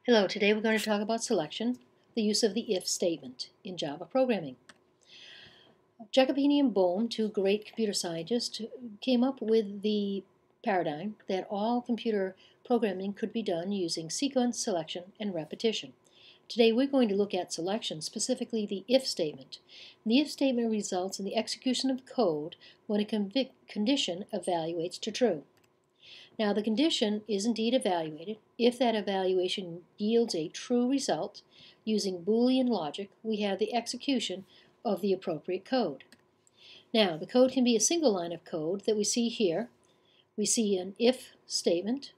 Hello, today we're going to talk about selection, the use of the if statement in Java programming. Jacopini and Bohm, two great computer scientists, came up with the paradigm that all computer programming could be done using sequence, selection, and repetition. Today we're going to look at selection, specifically the if statement. The if statement results in the execution of code when a condition evaluates to true. Now the condition is indeed evaluated. If that evaluation yields a true result, using Boolean logic, we have the execution of the appropriate code. Now the code can be a single line of code that we see here. We see an if statement,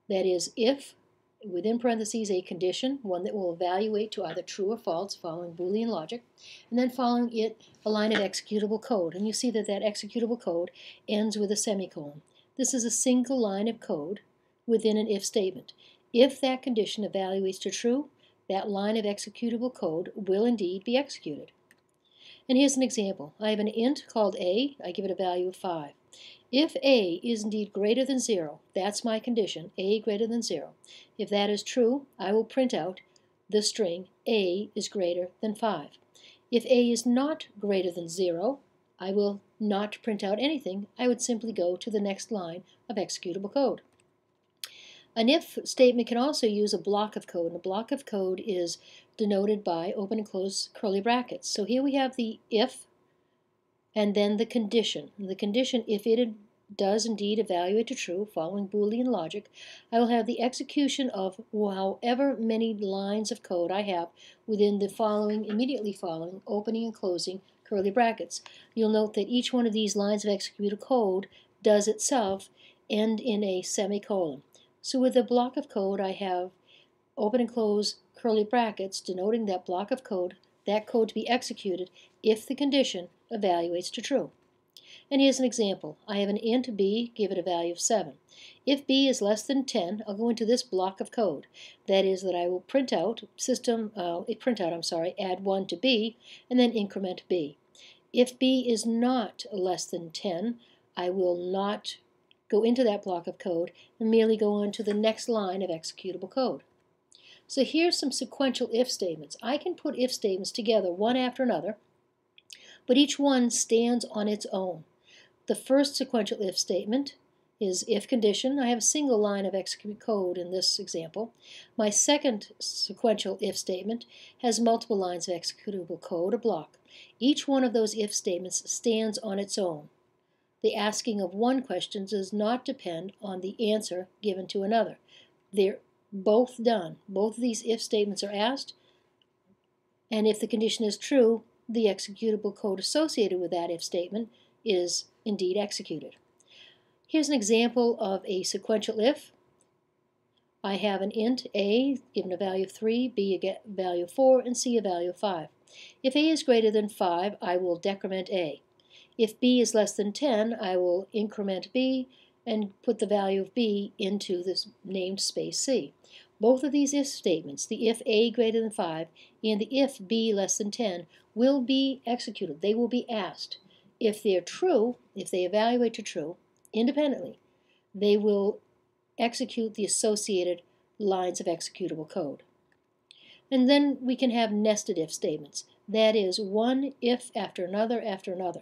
that is if, within parentheses, a condition, one that will evaluate to either true or false following Boolean logic, and then following it a line of executable code. And you see that that executable code ends with a semicolon. This is a single line of code within an if statement. If that condition evaluates to true, that line of executable code will indeed be executed. And here's an example. I have an int called a. I give it a value of 5. If a is indeed greater than 0, that's my condition, a greater than 0. If that is true, I will print out the string a is greater than 5. If a is not greater than 0, I will not print out anything. I would simply go to the next line of executable code. An if statement can also use a block of code, and a block of code is denoted by open and close curly brackets. So here we have the if and then the condition. The condition, if it does indeed evaluate to true following Boolean logic, I will have the execution of however many lines of code I have within the following, immediately following, opening and closing curly brackets. You'll note that each one of these lines of executable code does itself end in a semicolon. So with a block of code, I have open and close curly brackets denoting that block of code, that code to be executed if the condition evaluates to true. And here's an example. I have an int b, give it a value of 7. If b is less than 10, I'll go into this block of code. That is that I will print out, add 1 to b, and then increment b. If b is not less than 10, I will not go into that block of code and merely go on to the next line of executable code. So here's some sequential if statements. I can put if statements together one after another, but each one stands on its own. The first sequential if statement is if condition. I have a single line of executable code in this example. My second sequential if statement has multiple lines of executable code, a block. Each one of those if statements stands on its own. The asking of one question does not depend on the answer given to another. They're both done. Both of these if statements are asked, and if the condition is true, the executable code associated with that if statement is indeed executed. Here's an example of a sequential if. I have an int a given a value of 3, b a value of 4, and c a value of 5. If a is greater than 5, I will decrement a. If b is less than 10, I will increment b and put the value of b into this named space c. Both of these if statements, the if a greater than 5 and the if b less than 10, will be executed. They will be asked. If they're true, if they evaluate to true, independently, they will execute the associated lines of executable code. And then we can have nested if statements. That is, one if after another after another.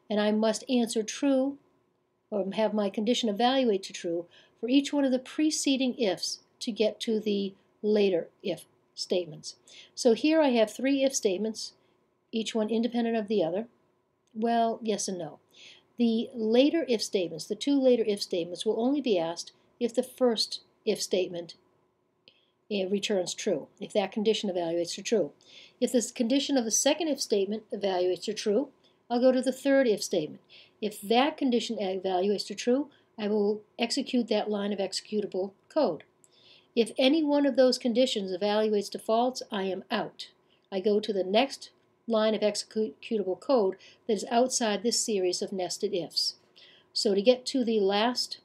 And I must answer true, or have my condition evaluate to true, for each one of the preceding ifs to get to the later if statements. So here I have 3 if statements, each one independent of the other. Well, yes and no. The later if statements, the 2 later if statements, will only be asked if the first if statement returns true, if that condition evaluates to true. If this condition of the second if statement evaluates to true, I'll go to the third if statement. If that condition evaluates to true, I will execute that line of executable code. If any one of those conditions evaluates to false, I am out. I go to the next line of executable code that is outside this series of nested ifs. So to get to the last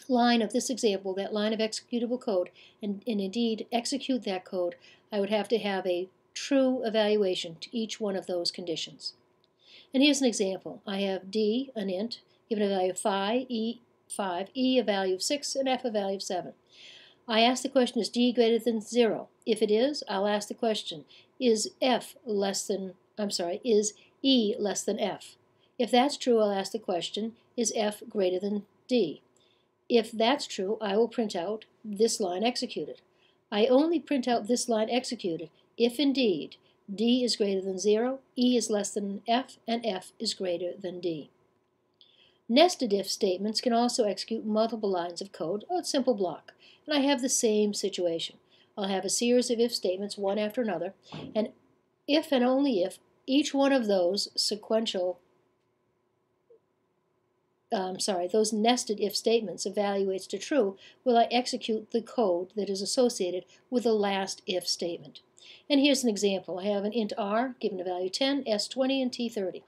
line of this example, that line of executable code, and indeed execute that code, I would have to have a true evaluation to each one of those conditions. And here's an example. I have d, an int, given a value of 5, e a value of 6, and f a value of 7. I ask the question, is D greater than 0? If it is, I'll ask the question, is E less than F? If that's true, I'll ask the question, is F greater than D? If that's true, I will print out this line executed. I only print out this line executed if indeed D is greater than 0, E is less than F, and F is greater than D. Nested if statements can also execute multiple lines of code, a simple block, and I have the same situation. I'll have a series of if statements, one after another, and if and only if each one of those those nested if statements evaluates to true, will I execute the code that is associated with the last if statement. And here's an example. I have an int r given a value 10, s20, and t30.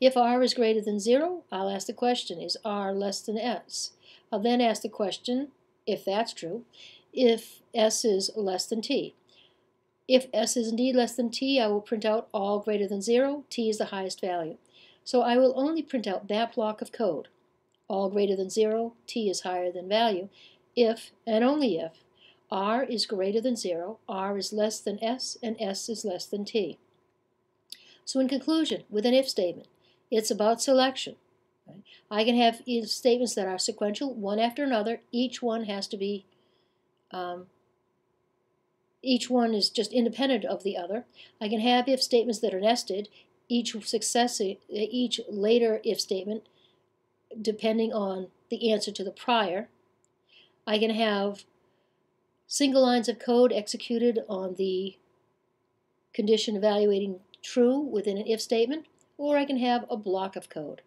If r is greater than 0, I'll ask the question, is r less than s? I'll then ask the question, if that's true, if s is less than t. If s is indeed less than t, I will print out all greater than 0, t is the highest value. So I will only print out that block of code, all greater than 0, t is higher than value, if and only if r is greater than 0, r is less than s, and s is less than t. So in conclusion, with an if statement, it's about selection. Right? I can have if statements that are sequential, one after another. Each one has to be, each one is just independent of the other. I can have if statements that are nested, each later if statement depending on the answer to the prior. I can have single lines of code executed on the condition evaluating true within an if statement, or I can have a block of code.